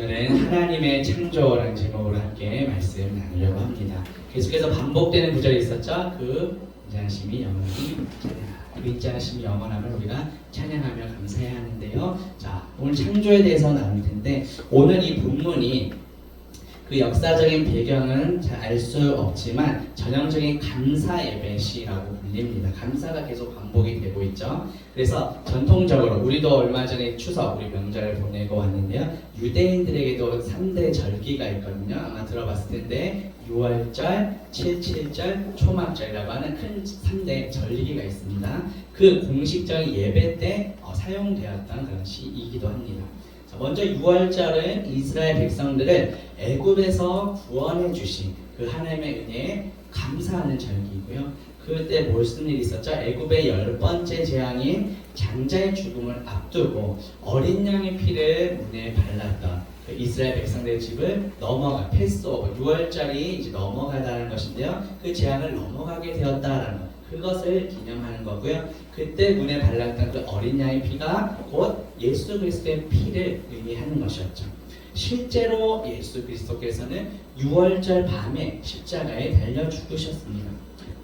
오늘은 하나님의 창조라는 제목으로 함께 말씀 나누려고 합니다. 계속해서 반복되는 구절이 있었죠. 그 인자하심이 영원히 찬양하라. 그 인자하심이 영원함을 우리가 찬양하며 감사해야 하는데요. 자, 오늘 창조에 대해서 나눌 텐데 오늘 이 본문이 그 역사적인 배경은 잘 알 수 없지만 전형적인 감사 예배 시라고 불립니다. 감사가 계속 반복이 되고 있죠. 그래서 전통적으로 우리도 얼마 전에 추석 우리 명절을 보내고 왔는데요. 유대인들에게도 3대 절기가 있거든요. 아마 들어봤을 텐데 6월절, 7.7절, 초막절이라고 하는 큰 3대 절기가 있습니다. 그 공식적인 예배 때 사용되었던 그런 시이기도 합니다. 먼저 6월절은 이스라엘 백성들을 애굽에서 구원해 주신 그 하나님의 은혜에 감사하는 절기이고요. 그때 무슨 일이 있었죠? 애굽의 10번째 재앙인 장자의 죽음을 앞두고 어린 양의 피를 문에 발랐던 그 이스라엘 백성들의 집을 넘어가 패스오버 6월절이 이제 넘어가다는 것인데요. 그 재앙을 넘어가게 되었다라는 것. 그것을 기념하는 거고요. 그때 문에 발랐던 그 어린 양의 피가 곧 예수 그리스도의 피를 의미하는 것이었죠. 실제로 예수 그리스도께서는 6월절 밤에 십자가에 달려 죽으셨습니다.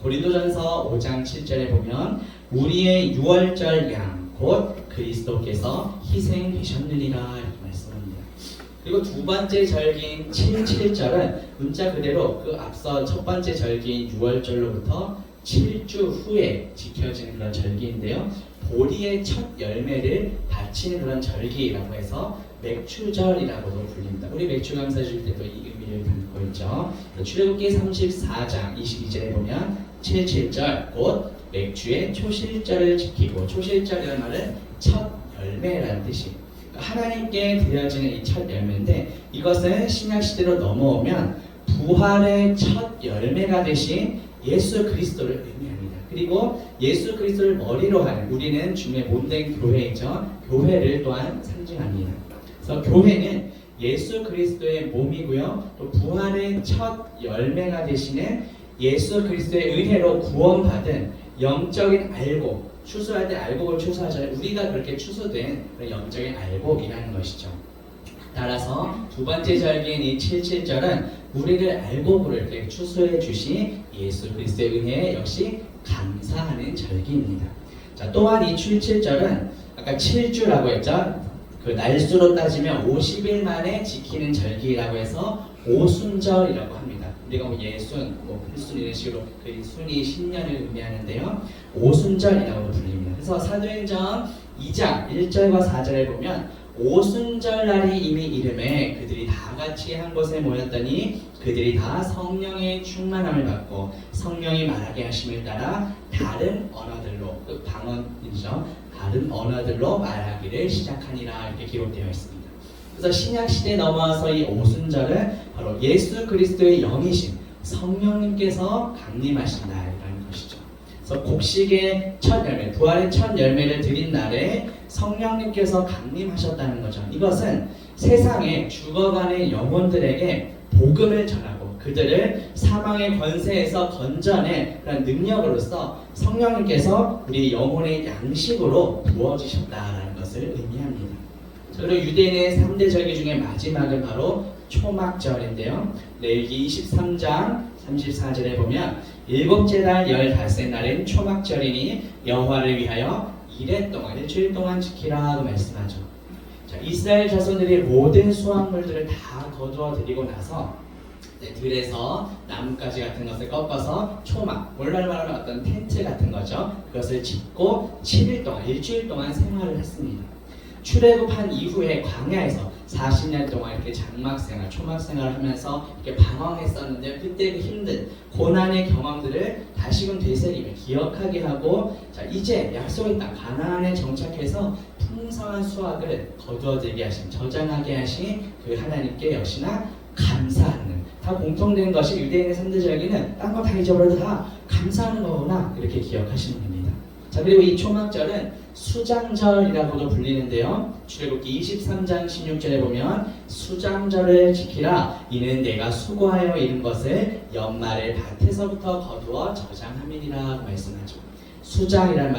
고린도전서 5장 7절에 보면 우리의 6월절 양 곧 그리스도께서 희생되셨느니라 이렇게 말씀합니다. 그리고 두 번째 절기인 7.7절은 문자 그대로 그 앞서 첫 번째 절기인 6월절로부터 7주 후에 지켜지는 그런 절기인데요. 보리의 첫 열매를 바치는 그런 절기라고 해서 맥추절이라고도 불립니다. 우리 맥주 감사 줄 때도 이 의미를 담고 있죠. 출애굽기 34장 22절에 보면 7.7절 곧 맥주의 초실절을 지키고 초실절이라는 말은 첫 열매라는 뜻이 하나님께 드려지는 이 첫 열매인데 이것은 신약시대로 넘어오면 부활의 첫 열매가 되신 예수 그리스도를 의미합니다. 그리고 예수 그리스도를 머리로 하는 우리는 주님의 몸된 교회이죠. 교회를 또한 상징합니다. 그래서 교회는 예수 그리스도의 몸이고요. 또 부활의 첫 열매가 되시는 예수 그리스도의 은혜로 구원받은 영적인 알곡, 추수할 때 알곡을 추수하잖아요. 우리가 그렇게 추수된 그런 영적인 알곡이라는 것이죠. 따라서 두 번째 절기인 이 7.7절은 우리를 알곡으로 이렇게 추수해 주신 예수 그리스도의 은혜에 역시 감사하는 절기입니다. 자, 또한 이 7.7절은 아까 7주라고 했죠. 그 날수로 따지면 50일 만에 지키는 절기라고 해서 오순절이라고 합니다. 우리가 예순, 필순 이런 식으로 그 순이 신년을 의미하는데요. 오순절이라고 불립니다. 그래서 사도행전 2장 1절과 4절에 보면 오순절 날이 이미 이름에 그들이 다 같이 한 곳에 모였더니 그들이 다 성령의 충만함을 받고 성령이 말하게 하심을 따라 다른 언어들로 그 방언이죠. 다른 언어들로 말하기를 시작하니라 이렇게 기록되어 있습니다. 그래서 신약시대에 넘어와서 이 오순절은 바로 예수 그리스도의 영이신 성령님께서 강림하신다라는 것이죠. 그래서 곡식의 첫 열매, 부활의 첫 열매를 드린 날에 성령님께서 강림하셨다는 거죠. 이것은 세상에 죽어가는 영혼들에게 복음을 전하고 그들을 사망의 권세에서 건져낸 그런 능력으로서 성령님께서 우리 영혼의 양식으로 부어주셨다는 것을 의미합니다. 그리고 유대인의 3대 절기 중에 마지막은 바로 초막절인데요. 레위기 23장 34절에 보면 일곱째 달 15째 날엔 초막절이니 여호와를 위하여 이래 동안 일주일 동안 지키라고 말씀하죠. 자, 이스라엘 자손들이 모든 수확물들을 다 거두어 드리고 나서 들에서 나뭇가지 같은 것을 꺾어서 초막, 오늘날 말하면 어떤 텐트 같은 거죠. 그것을 짓고 7일 동안, 일주일 동안 생활을 했습니다. 출애굽한 이후에 광야에서 40년 동안 이렇게 장막 생활, 초막 생활을 하면서 이렇게 방황했었는데 그때 그 힘든 고난의 경험들을 다시금 되새기며 기억하게 하고 자, 이제 약속의 땅 가나안에 정착해서 풍성한 수확을 거두어들게 하신 저장하게 하신 그 하나님께 역시나 감사하는 다 공통된 것이 유대인의 3대 절기는 딴 거 다 잊어버려도 다 감사하는 거구나 이렇게 기억하시면 됩니다. 자, 그리고 이 초막절은 수장절이라고도 불리는데요. 출애굽기 23장 16절에 보면 수장절을 지키라 이는 내가 수고하여 이룬 것을 연말에 밭에서부터 거두어 저장함이니라 말씀하죠. 수장이라는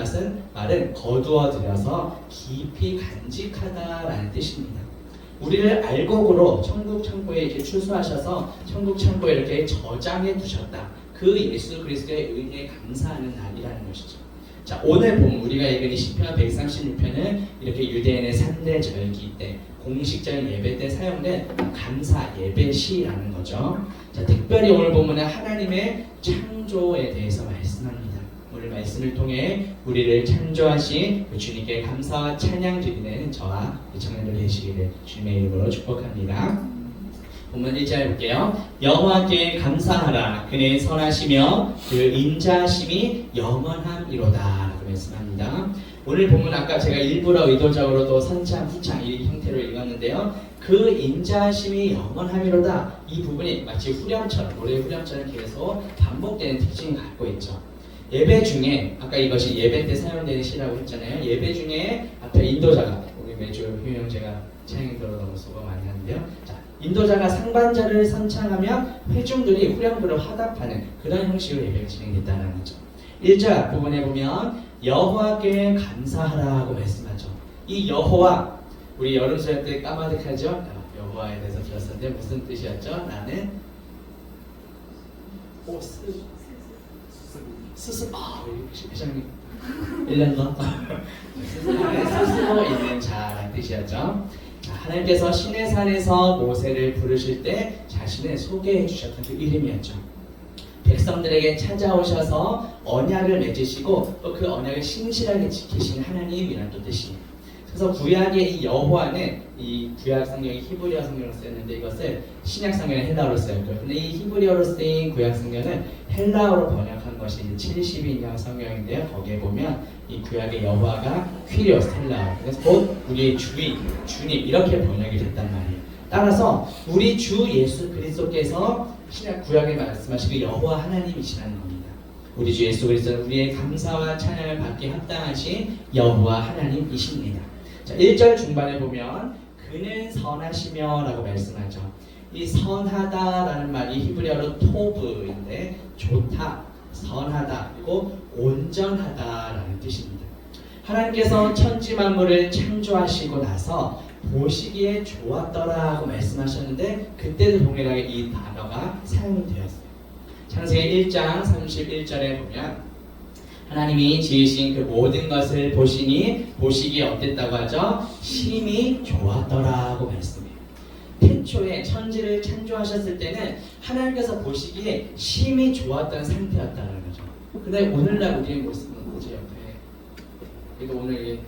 말은 거두어 들여서 깊이 간직하다라는 뜻입니다. 우리를 알곡으로 천국 창고에 이렇게 추수하셔서 천국 창고에 이렇게 저장해 두셨다. 그 예수 그리스도의 은혜에 감사하는 날이라는 것이죠. 자, 오늘 보면 우리가 읽은 이 시편 136편은 이렇게 유대인의 산대 절기 때 공식적인 예배 때 사용된 감사 예배 시라는 거죠. 자, 특별히 오늘 본문은 하나님의 창조에 대해서 말씀합니다. 오늘 말씀을 통해 우리를 창조하신 그 주님께 감사와 찬양 드리는 저와 청년들 되시기를 주님의 이름으로 축복합니다. 본문 1절 볼게요. 여호와께 감사하라. 그는 선하시며 그 인자하심이 영원함이로다 라고 말씀합니다. 오늘 본문 아까 제가 일부러 의도적으로 또 선창, 후창 이 형태로 읽었는데요. 그 인자하심이 영원함이로다. 이 부분이 마치 후렴처럼, 노래 후렴처럼 계속 반복되는 특징을 갖고 있죠. 예배 중에 아까 이것이 예배 때 사용되는 시라고 했잖아요. 예배 중에 앞에 인도자가 우리 매주 효영 제가 찬양 들어 너무 수고 많이 하는데요. 자, 인도자가 상반절을 선창하면 회중들이 후렴구를 화답하는 그런 형식으로 예배가 진행됐다는 거죠. 1절 앞부분에 보면 여호와께 감사하라고 말씀하죠. 이 여호와 우리 여름 수업 때 까마득하죠. 여호와에 대해서 들었었는데 무슨 뜻이었죠? 나는 스스로 회장님 1년 더 스스로 있는 자라는 뜻이었죠. 하나님께서 신의 산에서 모세를 부르실 때 자신을 소개해 주셨던 그 이름이었죠. 백성들에게 찾아오셔서 언약을 맺으시고 또 그 언약을 신실하게 지키신 하나님이라는 또 뜻이에요. 그래서 구약의 이 여호와는 이 구약 성경이 히브리어 성경으로 쓰였는데 이것을 신약 성경은 헬라어로 쓰였고요. 근데 이 히브리어로 쓰인 구약 성경은 헬라어로 번역한 것이 70인형 성경인데요. 거기에 보면 이 구약의 여호와가 퀴리오스 헬라어, 그래서 곧 우리의 주인, 주님 이렇게 번역이 됐단 말이에요. 따라서 우리 주 예수 그리스도께서 신약 구약에 말씀하신 여호와 하나님이시라는 겁니다. 우리 주 예수 그리스도는 우리의 감사와 찬양을 받기 합당하신 여호와 하나님이십니다. 자, 1절 중반에 보면 그는 선하시며 라고 말씀하죠. 이 선하다라는 말이 히브리어로 토브인데 좋다, 선하다, 그리고 온전하다라는 뜻입니다. 하나님께서 천지 만물을 창조하시고 나서 보시기에 좋았더라고 말씀하셨는데 그때도 동일하게 이 단어가 사용되었어요. 창세기 1장 31절에 보면 하나님이 지으신 그 모든 것을 보시니 보시기에 어땠다고 하죠? 심히 좋았더라고 말씀해요. 태초에 천지를 창조하셨을 때는 하나님께서 보시기에 심히 좋았던 상태였다는 거죠. 근데 오늘날 우리의 모습은 뭐지 옆에? 그래도 오늘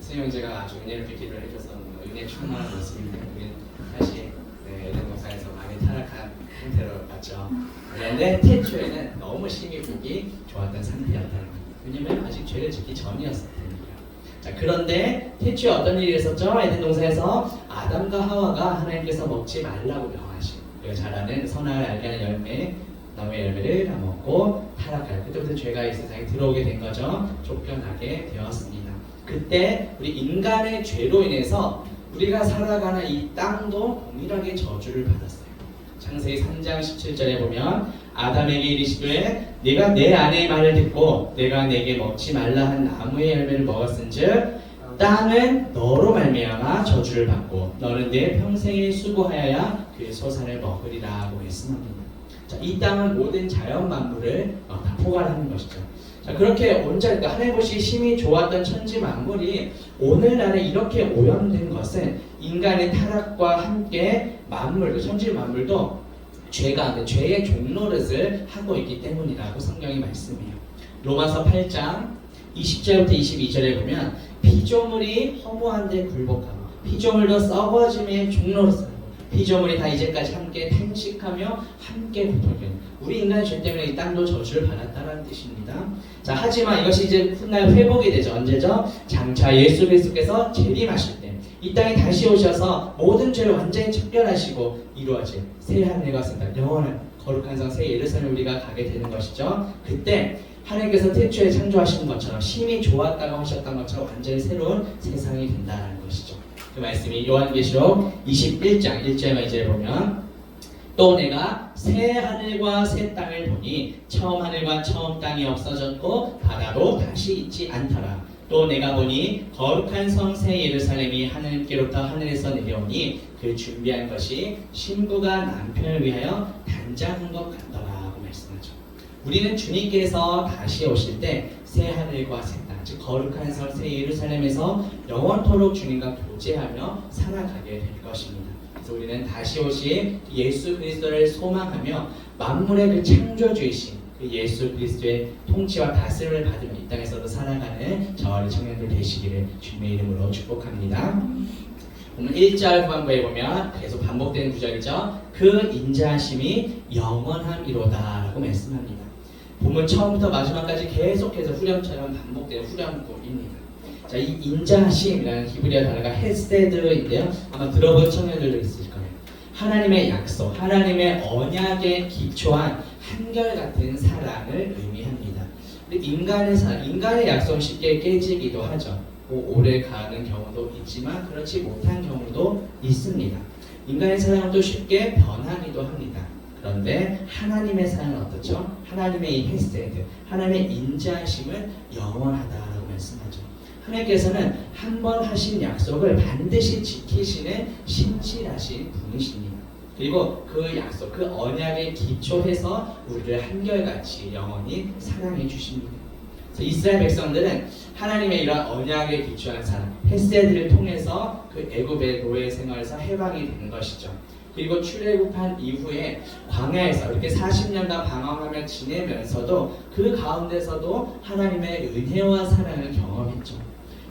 선생님 제가 아주 은혜롭게 기도를 해줘서 은혜 충만한 모습인데 우리는 사실 에덴 동산에서 많이 타락한 상태로 봤죠. 그런데 태초에는 너무 심히 보기 좋았던 상태였다는 거예요. 왜냐면 아직 죄를 짓기 전이었을 테니까요. 자, 그런데 태초에 어떤 일이 있었죠? 에덴 동산에서 아담과 하와가 하나님께서 먹지 말라고 명하시고 우리가 잘 아는 선악을 알게 하는 열매, 나무의 열매를 다 먹고 타락할 그때부터 죄가 이 세상에 들어오게 된 거죠. 쫓겨나게 되었습니다. 그때 우리 인간의 죄로 인해서 우리가 살아가는 이 땅도 동일하게 저주를 받았어요. 창세기 3장 17절에 보면 아담에게 이르시되 네가 내 아내의 말을 듣고 내가 내게 먹지 말라 한 나무의 열매를 먹었은즉 땅은 너로 말미암아 저주를 받고 너는 내 평생을 수고하여야 그 소산을 먹으리라고 말씀합니다. 자, 이 땅은 모든 자연 만물을 다 포괄하는 것이죠. 자, 그렇게 온전히 하나님 보시기 심히 좋았던 천지 만물이 오늘날에 이렇게 오염된 것은 인간의 타락과 함께 만물, 천지 만물도 죄의 종노릇을 하고 있기 때문이라고 성경이 말씀해요. 로마서 8장 20절부터 22절에 보면 피조물이 허무한데 굴복하고 피조물도 썩어짐의 종노릇을 하고 피조물이 다 이제까지 함께 탄식하며 함께 고통하는 우리 인간의 죄 때문에 이 땅도 저주를 받았다는 뜻입니다. 자, 하지만 이것이 이제 훗날 회복이 되죠. 언제죠? 장차 예수 그리스도께서 재림하실 때 이 땅에 다시 오셔서 모든 죄를 완전히 척결하시고 이루어질 새 하늘과 새 땅, 영원한 거룩한 성 새 예루살렘 우리가 가게 되는 것이죠. 그때 하나님께서 태초에 창조하신 것처럼 심히 좋았다고 하셨던 것처럼 완전히 새로운 세상이 된다는 것이죠. 그 말씀이 요한계시록 21장 1절과 2절에 보면 또 내가 새 하늘과 새 땅을 보니 처음 하늘과 처음 땅이 없어졌고 바다도 다시 있지 않더라. 또 내가 보니 거룩한 성 새 예루살렘이 하나님께로부터 하늘에서 내려오니 그 준비한 것이 신부가 남편을 위하여 단장한 것 같더라고 말씀하죠. 우리는 주님께서 다시 오실 때 새 하늘과 새 땅, 즉 거룩한 성 새 예루살렘에서 영원토록 주님과 교제하며 살아가게 될 것입니다. 그래서 우리는 다시 오실 예수 그리스도를 소망하며 만물의 그 창조주이신 그 예수 그리스도의 통치와 다스림을 받으며 이 땅에서도 살아가는 저와 청년들 되시기를 주님의 이름으로 축복합니다. 보면 1절 후반부에 보면 계속 반복되는 구절이죠. 그 인자하심이 영원함이로다 라고 말씀합니다. 본문 처음부터 마지막까지 계속해서 후렴처럼 반복되는 후렴구입니다. 자, 이 인자하심이라는 히브리어 단어가 헤세드인데요. 아마 들어본 청년들도 있을 거예요. 하나님의 약속, 하나님의 언약에 기초한 한결같은 사랑을 의미합니다. 근데 인간의 약속은 쉽게 깨지기도 하죠. 오래 가는 경우도 있지만 그렇지 못한 경우도 있습니다. 인간의 사랑은 또 쉽게 변하기도 합니다. 그런데 하나님의 사랑은 어떻죠? 하나님의 이 헤세드, 하나님의 인자하심은 영원하다라고 말씀하죠. 하나님께서는 한 번 하신 약속을 반드시 지키시는 신실하신 분이십니다. 그리고 그 약속, 그 언약에 기초해서 우리를 한결같이 영원히 사랑해 주십니다. 그래서 이스라엘 백성들은 하나님의 이런 언약에 기초한 사랑, 헤세드를 통해서 그 애굽의 노예 생활에서 해방이 되는 것이죠. 그리고 출애굽한 이후에 광야에서 이렇게 40년간 방황하며 지내면서도 그 가운데서도 하나님의 은혜와 사랑을 경험했죠.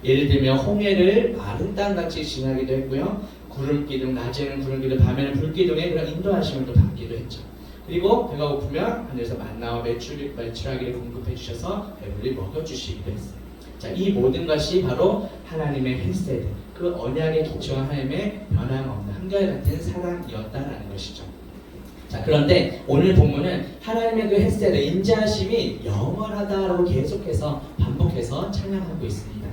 예를 들면 홍해를 마른 땅같이 지나기도 했고요. 구름기둥, 낮에는 구름기둥, 밤에는 불기둥에 그런 인도하심을 또 받기도 했죠. 그리고 배가 고프면 하늘에서 만나와 메추라기를 공급해 주셔서 배불리 먹여주시기도 했어요. 자, 이 모든 것이 바로 하나님의 헤세드, 그 언약에 기초한 하나님의 변함없는 한결같은 사랑이었다라는 것이죠. 자, 그런데 오늘 본문은 하나님의 그 헤세드, 인자하심이 영원하다라고 계속해서 반복해서 찬양하고 있습니다.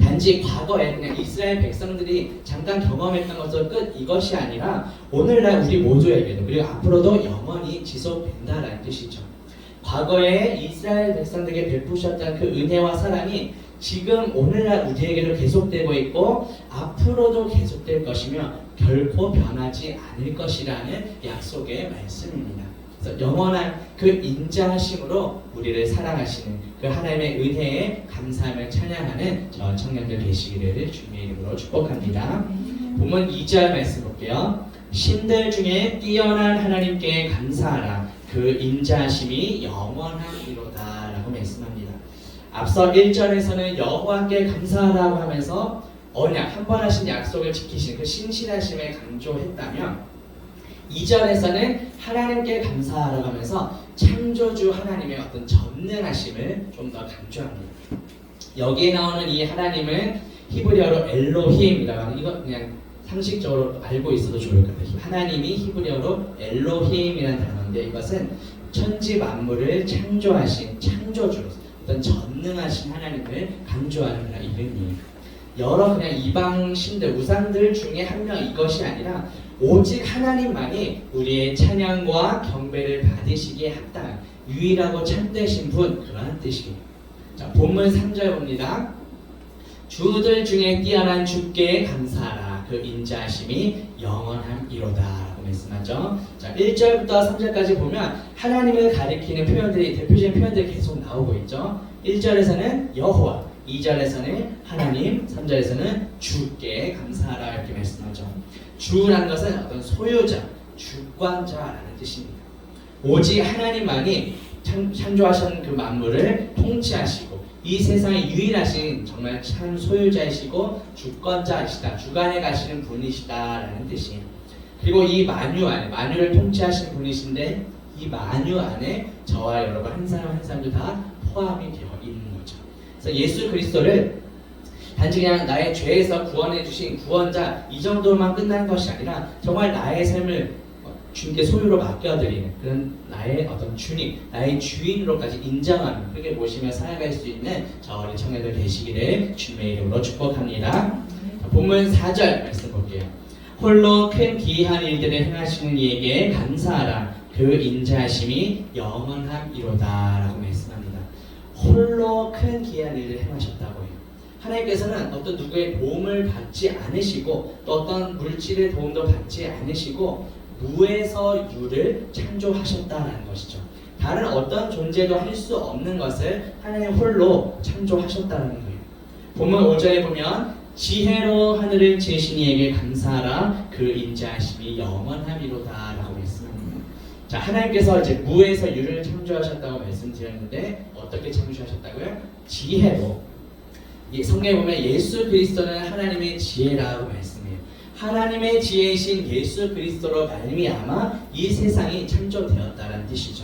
단지 과거에 그냥 이스라엘 백성들이 잠깐 경험했던 것으로 끝 이것이 아니라 오늘날 우리 모두에게도 그리고 앞으로도 영원히 지속된다라는 뜻이죠. 과거에 이스라엘 백성들에게 베푸셨던 그 은혜와 사랑이 지금 오늘날 우리에게도 계속되고 있고 앞으로도 계속될 것이며 결코 변하지 않을 것이라는 약속의 말씀입니다. 그래서 영원한 그 인자하심으로 우리를 사랑하시는 그 하나님의 은혜에 감사하며 찬양하는 저 청년들 되시기를 주님의 이름으로 축복합니다. 본문 2절 말씀 볼게요. 신들 중에 뛰어난 하나님께 감사하라. 그 인자하심이 영원함이로다 라고 말씀합니다. 앞서 1절에서는 여호와께 감사하라고 하면서 언약, 한 번 하신 약속을 지키신 그 신실하심을 강조했다면 2절에서는 하나님께 감사하라고 하면서 창조주 하나님의 어떤 전능하심을 좀 더 강조합니다. 여기에 나오는 이 하나님은 히브리어로 엘로힘이라고 하는, 이거 그냥 상식적으로 알고 있어도 좋을 것 같아요. 하나님이 히브리어로 엘로힘이라는 단어인데 이것은 천지 만물을 창조하신 창조주로서 어떤 전능하신 하나님을 강조하는 그런 이름이에요. 여러 그냥 이방 신들, 우상들 중에 한 명 이것이 아니라 오직 하나님만이 우리의 찬양과 경배를 받으시기에 합당한 유일하고 참되신 분, 그러한 뜻이에요. 자, 본문 3절 봅니다. 주들 중에 뛰어난 주께 감사하라. 그 인자하심이 영원함이로다 라고 말씀하죠. 자, 1절부터 3절까지 보면 하나님을 가리키는 표현들이, 대표적인 표현들이 계속 나오고 있죠. 1절에서는 여호와, 2절에서는 하나님, 3절에서는 주께 감사하라 이렇게 말씀하죠. 주라는 것은 어떤 소유자, 주권자라는 뜻입니다. 오직 하나님만이 창조하신 그 만물을 통치하시고 이 세상에 유일하신 정말 참 소유자이시고 주권자이시다, 주관에 가시는 분이시다라는 뜻이에요. 그리고 이 만유 안에, 만유를 통치하시는 분이신데 이 만유 안에 저와 여러분 한 사람 한 사람도 다 포함이 되어 있는 거죠. 그래서 예수 그리스도를 단지 그냥 나의 죄에서 구원해 주신 구원자 이 정도만 끝난 것이 아니라 정말 나의 삶을 주님께 소유로 맡겨드리는 그런 나의 어떤 주님, 나의 주인으로까지 인정하는, 그렇게 모시며 살아갈 수 있는 저 어린 청년들 되시기를 주님의 이름으로 축복합니다. 본문 4절 말씀 볼게요. 홀로 큰 기이한 일들을 행하시는 이에게 감사하라. 그 인자하심이 영원함이로다 라고 말씀합니다. 홀로 큰 기이한 일을 행하셨다고 해요. 하나님께서는 어떤 누구의 도움을 받지 않으시고 또 어떤 물질의 도움도 받지 않으시고 무에서 유를 창조하셨다는 것이죠. 다른 어떤 존재도 할 수 없는 것을 하나님 홀로 창조하셨다는 거예요. 본문 5절에 보면 지혜로 하늘을 지으신 이에게 감사하라 그 인자하심이 영원함이로다 라고 말씀합니다. 자, 하나님께서 이제 무에서 유를 창조하셨다고 말씀드렸는데 어떻게 창조하셨다고요? 지혜로. 성경에 보면 예수 그리스도는 하나님의 지혜라고 말씀해요. 하나님의 지혜이신 예수 그리스도로 말미암아 이 세상이 창조되었다는 뜻이죠.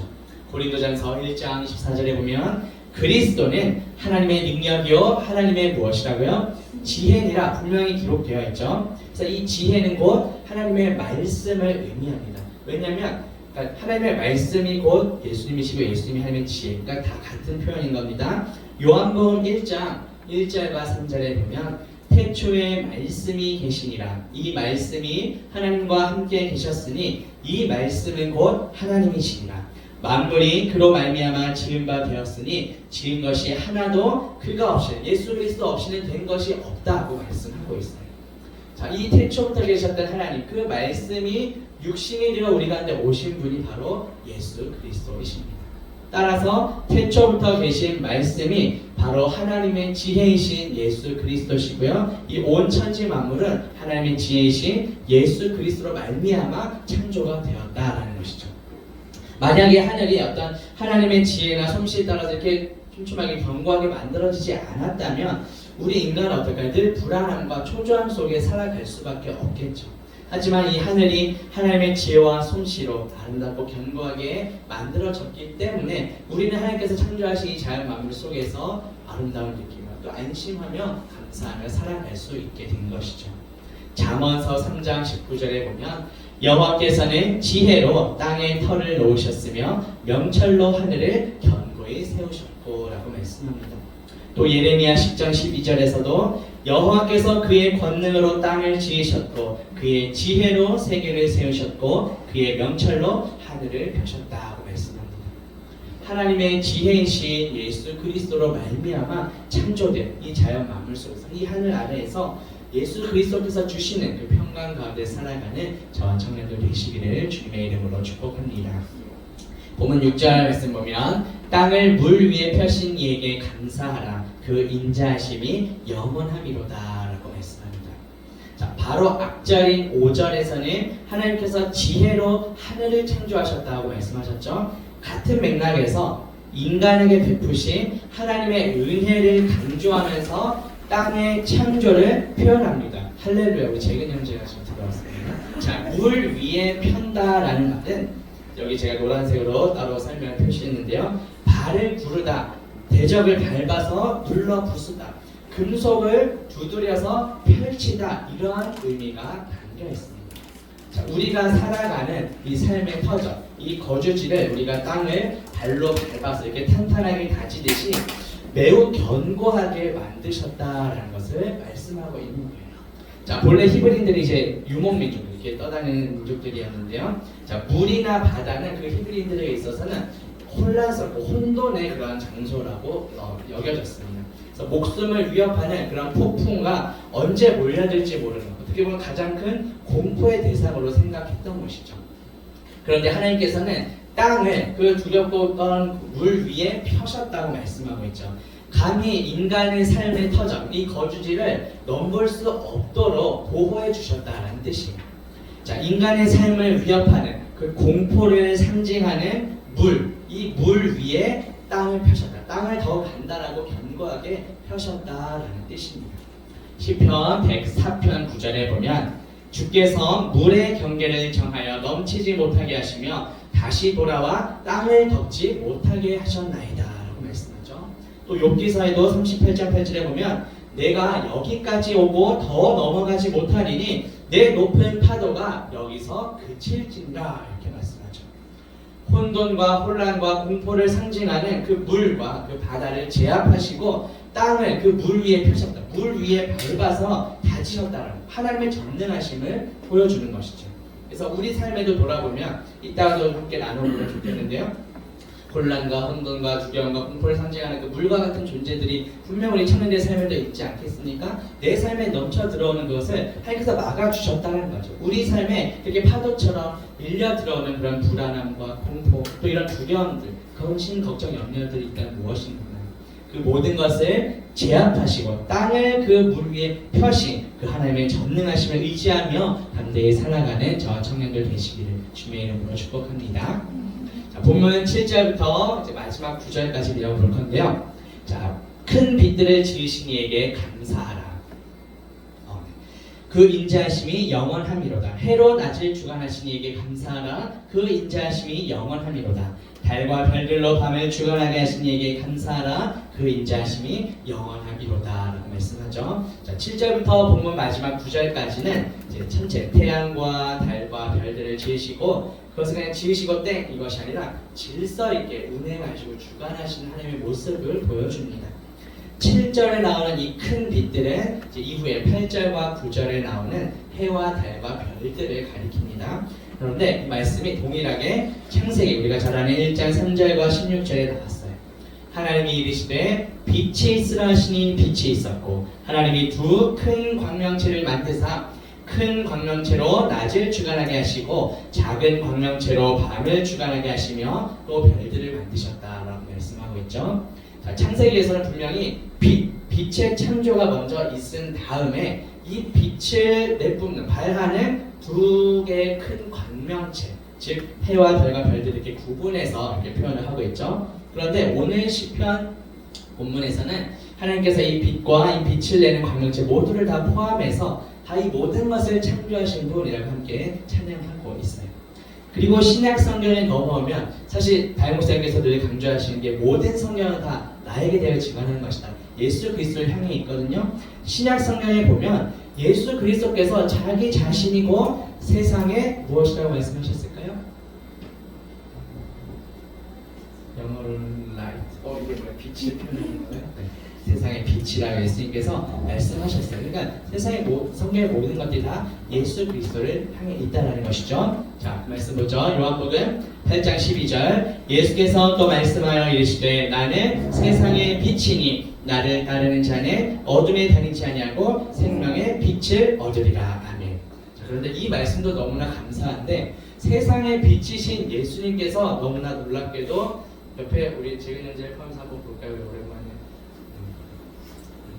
고린도전서 1장 14절에 보면 그리스도는 하나님의 능력이요 하나님의 무엇이라고요? 지혜니라 분명히 기록되어 있죠. 그래서 이 지혜는 곧 하나님의 말씀을 의미합니다. 왜냐하면 하나님의 말씀이 곧 예수님이시고 예수님이 하나님의 지혜, 그러니까 다 같은 표현인 겁니다. 요한복음 1장 1절과 3절에 보면 태초에 말씀이 계시니라. 이 말씀이 하나님과 함께 계셨으니 이 말씀은 곧 하나님이시니라. 만물이 그로 말미암아 지은 바 되었으니 지은 것이 하나도 그가 없이 예수 그리스도 없이는 된 것이 없다고 말씀하고 있어요. 자, 이 태초부터 계셨던 하나님 그 말씀이 육신이 되어 우리 가운데 오신 분이 바로 예수 그리스도이십니다. 따라서 태초부터 계신 말씀이 바로 하나님의 지혜이신 예수 그리스도시고요. 이 온 천지 만물은 하나님의 지혜이신 예수 그리스도로 말미암아 창조가 되었다라는 것이죠. 만약에 하늘이 어떤 하나님의 지혜나 솜씨에 따라서 이렇게 촘촘하게 견고하게 만들어지지 않았다면 우리 인간은 어떨까요? 늘 불안함과 초조함 속에 살아갈 수밖에 없겠죠. 하지만 이 하늘이 하나님의 지혜와 솜씨로 아름답고 견고하게 만들어졌기 때문에 우리는 하나님께서 창조하신 이 자연 만물 속에서 아름다움을 느끼며 또 안심하며 감사하며 살아갈 수 있게 된 것이죠. 잠언서 3장 19절에 보면 여호와께서는 지혜로 땅에 터를 놓으셨으며 명철로 하늘을 견고히 세우셨고 라고 말씀합니다. 또 예레미야 10장 12절에서도 여호와께서 그의 권능으로 땅을 지으셨고 그의 지혜로 세계를 세우셨고 그의 명철로 하늘을 펴셨다고 말씀합니다. 하나님의 지혜이신 예수 그리스도로 말미암아 창조된 이 자연 만물 속에서 이 하늘 아래에서 예수 그리스도께서 주시는 그 평강 가운데 살아가는 저와 청년들 되시기를 주님의 이름으로 축복합니다. 본문 6절 말씀 보면 땅을 물 위에 펴신 이에게 감사하라 그 인자하심이 영원함이로다 라고 말씀합니다. 자, 바로 앞절인 5절에서는 하나님께서 지혜로 하늘을 창조하셨다고 말씀하셨죠. 같은 맥락에서 인간에게 베푸신 하나님의 은혜를 강조하면서 땅의 창조를 표현합니다. 할렐루야. 우리 재근 형제가 지금 들어왔습니다. 자, 물 위에 편다라는 말은 여기 제가 노란색으로 따로 설명을 표시했는데요. 발을 구르다, 대적을 밟아서 눌러 부수다, 금속을 두드려서 펼치다 이러한 의미가 담겨 있습니다. 자, 우리가 살아가는 이 삶의 터전, 이 거주지를 우리가 땅을 발로 밟아서 이렇게 탄탄하게 다지듯이 매우 견고하게 만드셨다라는 것을 말씀하고 있는 거예요. 자, 본래 히브리인들이 이제 유목민족, 이렇게 떠다니는 민족들이었는데요. 자, 물이나 바다는 그 히브리인들에게 있어서는 혼란스럽고 혼돈의 그런 장소라고 여겨졌습니다. 그래서 목숨을 위협하는 그런 폭풍과 언제 몰려들지 모르는 것, 어떻게 보면 가장 큰 공포의 대상으로 생각했던 것이죠. 그런데 하나님께서는 땅을 그 두렵고 떤 물 위에 펴셨다고 말씀하고 있죠. 감히 인간의 삶의 터전, 이 거주지를 넘볼 수 없도록 보호해 주셨다는 뜻이에요. 자, 인간의 삶을 위협하는 그 공포를 상징하는 물, 이 물 위에 땅을 펴셨다. 땅을 더 간단하고 견고하게 펴셨다라는 뜻입니다. 시편 104편 9절에 보면 주께서 물의 경계를 정하여 넘치지 못하게 하시며 다시 돌아와 땅을 덮지 못하게 하셨나이다 라고 말씀하죠. 또 욥기서에도 38장 8절에 보면 내가 여기까지 오고 더 넘어가지 못하리니 내 높은 파도가 여기서 그칠진다 이렇게 말씀하죠. 혼돈과 혼란과 공포를 상징하는 그 물과 그 바다를 제압하시고 땅을 그 물 위에 펴셨다. 물 위에 밟아서 다지셨다라는 하나님의 전능하심을 보여주는 것이죠. 그래서 우리 삶에도 돌아보면 이따가도 함께 나눠보면 좋겠는데요. 혼란과 혼돈과 두려움과 공포를 상징하는 그 물과 같은 존재들이 분명 우리 청년들의 삶에도 있지 않겠습니까? 내 삶에 넘쳐 들어오는 것을 하나님께서 막아주셨다는 거죠. 우리 삶에 이렇게 파도처럼 밀려 들어오는 그런 불안함과 공포, 또 이런 두려움들, 근심, 걱정, 염려들이 있다면 무엇인가? 그 모든 것을 제압하시고 땅을 그 물 위에 펴신 그 하나님의 전능하심을 의지하며 담대히 살아가는 저와 청년들 되시기를 주님의 이름으로 축복합니다. 자, 본문 7절부터 이제 마지막 9절까지 읽어볼 건데요. 자, 큰 빛들을 지으신 이에게 감사하라. 그 인자하심이 영원함이로다. 해로 낮을 주관하신 이에게 감사하라. 그 인자하심이 영원함이로다. 달과 별들로 밤을 주관하게 하신 이에게 감사하라. 그 인자하심이 영원하기로다 라고 말씀하죠. 자, 7절부터 본문 마지막 9절까지는 이제 천체 태양과 달과 별들을 지으시고 그것을 그냥 지으시고 땡 이것이 아니라 질서 있게 운행하시고 주관하시는 하나님의 모습을 보여줍니다. 7절에 나오는 이 큰 빛들은 이제 이후에 8절과 9절에 나오는 해와 달과 별들을 가리킵니다. 그런데 이 말씀이 동일하게 창세기 우리가 잘 아는 1장 3절과 16절에 나왔어요. 하나님이 이르시되 빛이 있으라 하시니 빛이 있었고 하나님이 두 큰 광명체를 만드사 큰 광명체로 낮을 주관하게 하시고 작은 광명체로 밤을 주관하게 하시며 또 별들을 만드셨다라고 말씀하고 있죠. 자, 창세기에서는 분명히 빛의 창조가 먼저 있은 다음에 이 빛을 내뿜는 발하는 두 개의 큰 광명체, 즉 해와 달과 별들을 이렇게 구분해서 이렇게 표현을 하고 있죠. 그런데 오늘 시편 본문에서는 하나님께서 이 빛과 이 빛을 내는 광명체 모두를 다 포함해서 다 이 모든 것을 창조하신 분이라고 함께 찬양하고 있어요. 그리고 신약 성경에 넘어오면 사실 다임 목사님께서 늘 강조하시는 게 모든 성경은 다 나에게 대해 증언하는 것이다. 예수 그리스도를 향해 있거든요. 신약 성경에 보면 예수 그리스도께서 자기 자신이고 세상에 무엇이라고 말씀하셨을까요? 영어로 라이트. 이게 뭐야? 빛을 표현하는 거예요? 네. 세상의 빛이라고 예수님께서 말씀하셨어요. 그러니까 세상의 성경의 모든 것들이 다 예수 그리스도를 향해 있다는 것이죠. 자, 그 말씀 보죠. 요한복음 8장 12절 예수께서 또 말씀하여 이르시되 나는 세상의 빛이니 나를 따르는 자는 어둠에 다니지 아니하고 생명의 빛을 얻으리라. 아멘. 자, 그런데 이 말씀도 너무나 감사한데 세상의 빛이신 예수님께서 너무나 놀랍게도 옆에 우리 재근 형제를 포함해서 한번 볼까요? 오랜만에.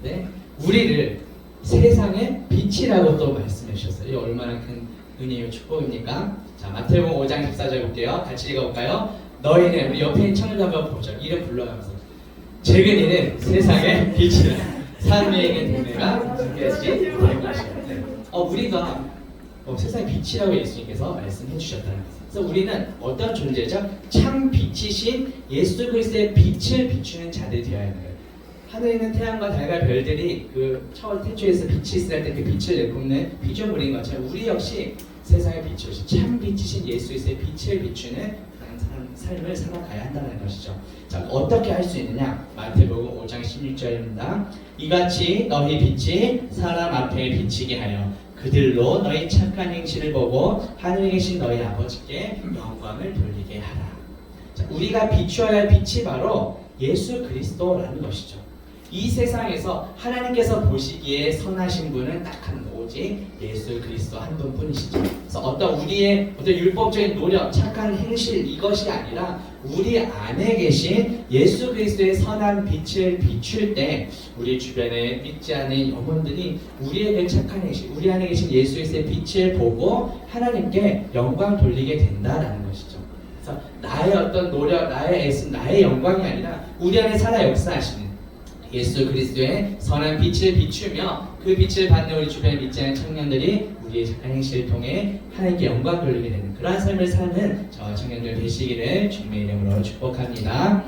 네, 우리를 세상의 빛이라고 또 말씀해 주셨어요. 이 얼마나 큰 은혜요 축복입니까? 자, 마태복음 5장 14절 볼게요. 같이 읽어볼까요? 너희는 우리 옆에 있는 청년들 한번 보죠. 이름 불러가면서 재근이는 세상의 빛이라 사람에게 동네가 숨겨지지 못할 것이라. 네. 우리가 세상의 빛이라고 예수님께서 말씀해 주셨다는 거예요. 그래서 우리는 어떤 존재죠? 참 빛이신 예수 그리스도의 빛을 비추는 자들이 되어야 하는 거예요. 하늘에 있는 태양과 달과 별들이 그 처음 태초에서 빛이 있을 때 그 빛을 내뿜는 피조물인 것처럼 우리 역시 세상의 빛이신 참 빛이신 예수 그리스도의 빛을 비추는 그런 삶을 살아가야 한다는 것이죠. 자, 어떻게 할 수 있느냐? 마태복음 5장 16절입니다. 이같이 너희 빛이 사람 앞에 비치게 하여 그들로 너희 착한 행실을 보고 하늘에 계신 너희 아버지께 영광을 돌리게 하라. 자, 우리가 비추어야 할 빛이 바로 예수 그리스도라는 것이죠. 이 세상에서 하나님께서 보시기에 선하신 분은 딱 한 분, 오직 예수 그리스도 한 분뿐이시죠. 그래서 어떤 우리의 어떤 율법적인 노력, 착한 행실 이것이 아니라 우리 안에 계신 예수 그리스도의 선한 빛을 비출 때 우리 주변에 믿지 않은 영혼들이 우리의 그 착한 행실, 우리 안에 계신 예수 그리스도의 빛을 보고 하나님께 영광 돌리게 된다라는 것이죠. 그래서 나의 어떤 노력, 나의 애씀, 나의 영광이 아니라 우리 안에 살아 역사하시는 예수 그리스도의 선한 빛을 비추며 그 빛을 받는 우리 주변에 믿지 않는 청년들이 우리의 착한 행실을 통해 하나님께 영광 돌리게 되는 그러한 삶을 사는 저와 청년들 되시기를 주님의 이름으로 축복합니다.